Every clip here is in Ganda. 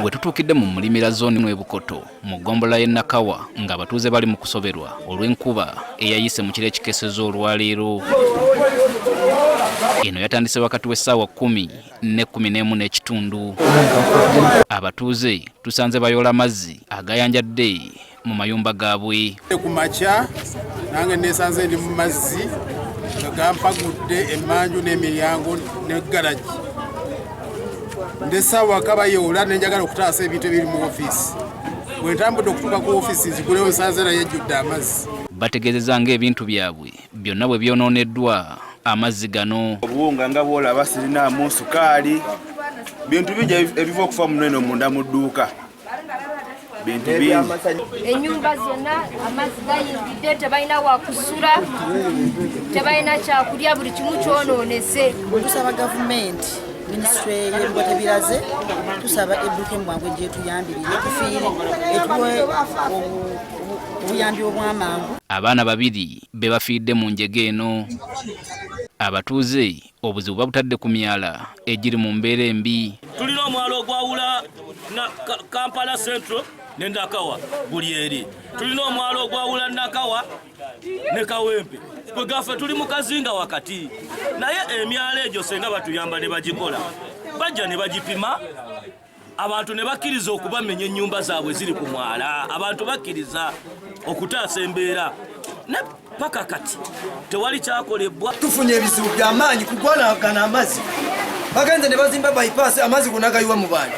We tutuukidde mu Mulimira zooni mw'e Bukoto mu ggombolola y'e Nakawa ng'abatuuze bali mu kusoberwa olw'enkuba eyayise mu kiro ekikesezza olwaleero. Eno yatandise wakati w'essaawa 10 ne 11:30. Abatuuze tusanze bayoola mazzi agayanjadde mu mayumba gaabwe. Ku makya nange nesanze ndi mu mazzi nga gampagudde emmanju n'emiryango ne garagi. Ndessaawa kabayoola nenjagala okutaasa ebintu ebiri mu ofiisi. Bwe ntambudde okutuuka ku ofiisi nzigulewo nsanze nayo ejjudde amazzi. Bategeezezza ng'ebintu byabwe byonna bwe byonooneddwa amazzi gano. Obuwunga nga bw'olaba sirinaamu sukaali, bintu bingi ebiva okufa muno eno munda mu dduuka. Bintu bingi. Ennyumba zonna amazzi gayingidde, tebalina wakusula, tebalina kyakulya, buli kimu kyonoonese. Tusaba gavumenti, minisitule y'ebigote biraze, tusaba edduuka embwangu gyetuyambirire tufiire etuwe obuyambi obw'amangu. Abaana babiri be bafiidde mu njega eno. Abatuuze obuzibu babutadde ku myala egiri mu mbeera embi. Tulina omwalo ogwawula na Kampala Central ne Nakawa buli eri. Tulina omwalo ogwawula Nakawa ne Kawempe. Bwe gaffe tuli mu kazinga wakati. Naye emyalo egyo senga batuyamba ne bagikola. Bajja ne bagipima. Abantu ne bakkiriza okubamenya ennyumba zaabwe ziri ku mwala. Abantu bakkiriza okutaasa embeera. Ne paka kati tewali kyakolebwa. Tufunye ebizibu by'amaanyi kugwanagana amazzi. Bagenze ne bazimba bypass amazzi gunagayiwa mu bantu.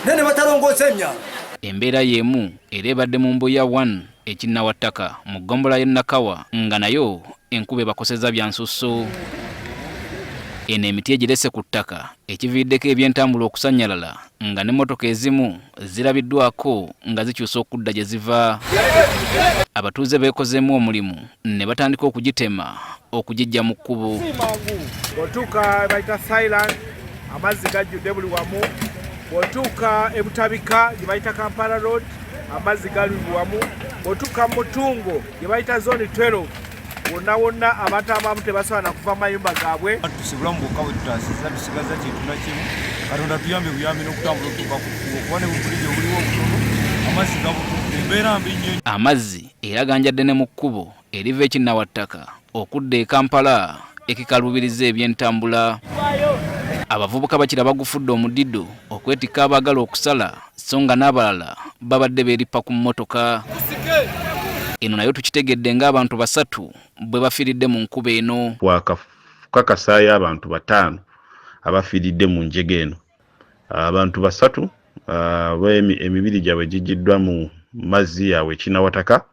Ne batalongoosa emyalo. Embeera y'emu era ebadde mu Mbuya 1 ekinnawattaka mu ggombolola y'e Nakawa nga nayo enkuba ebakosezza bya nsusso. Eno emiti egirese ku ttaka ekiviiddeko eby'entambula okusannyalala nga n'emmotoka ezimu zirabiddwako nga zikyusa okudda gye ziva. Abatuuze beekozeemu omulimu ne batandika okugitema okugiggya mu kkubo. Bw'otuuka bayita Silent amazzi gajjudde buli wamu. Bw'otuuka e Butabika gye bayita Kampala Road amazzi gali buli wamu. Bw'otuuka Mutungo gye bayita Zone 12 wonna abantu abamu tebasobola kuva mu mayumba gaabwe. Tusibula mu bukka bwe tutaasizza tusigaza kintu na kimu. Katonda tuyambe buyambi n'okutambula okutuuka ku kkubo kuba ne bubulijo buliwo obutono amazzi gabutudde embeera mbi nnyo. Amazzi era ganjadde ne mu kkubo eriva ekinnawattaka okudda e Kampala ekikaluubiriza eby'entambula. Abavubuka bakira bagufudde omuddido okwetikka abaagala okusala so nga n'abalala babadde beerippa ku mmotoka. Eno nayo tukitegedde ng'abantu 3 bwe bafiiridde mu nkuba eno. Wakakasaayo abantu 5 abafiiridde mu njega eno. Abantu 3 emibiri gyabwe gijjiddwa mu mazzi yaabwe kinawataka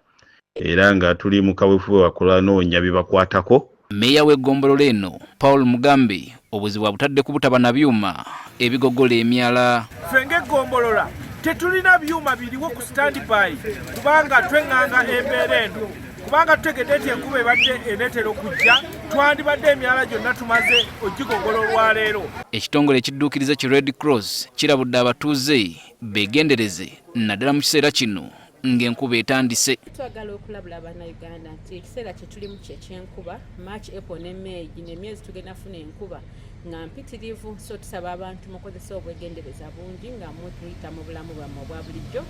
era nga tuli mu kaweefube wakola noonya bibakwatako. Mmeeya w'eggombolola eno Paul Mugambe obuzibu abutadde ku butaba na byuma ebigogola emyala. Ffe ng'eggombolola tetulina byuma biriwo ku standby kubanga twenganga embeera eno, kubanga tutegedde nti enkuba ebadde eneetera okujja twandibadde emyala gyonna tumaze ogigogola olwaleero. Ekitongole ekidduukiriza ki Red Cross kirabudde abatuuze beegendereze naddala mu kiseera kino ng'enkuba etandise. Twagala okulabula Bannayuganda nti ekiseera kye tulimu ky'enkuba March, April ne May gino emyezi tugenda funa enkuba nga mpitirivu, so tusaba abantu mukozesa obwegendereza bungi nga muyita mu bulamu bwammwe obwa bulijjo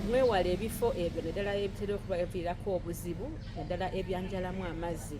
mwewala ebifo ebyo naddala ebitera okubaviirako obuzibu naddala ebyanjalamu amazzi.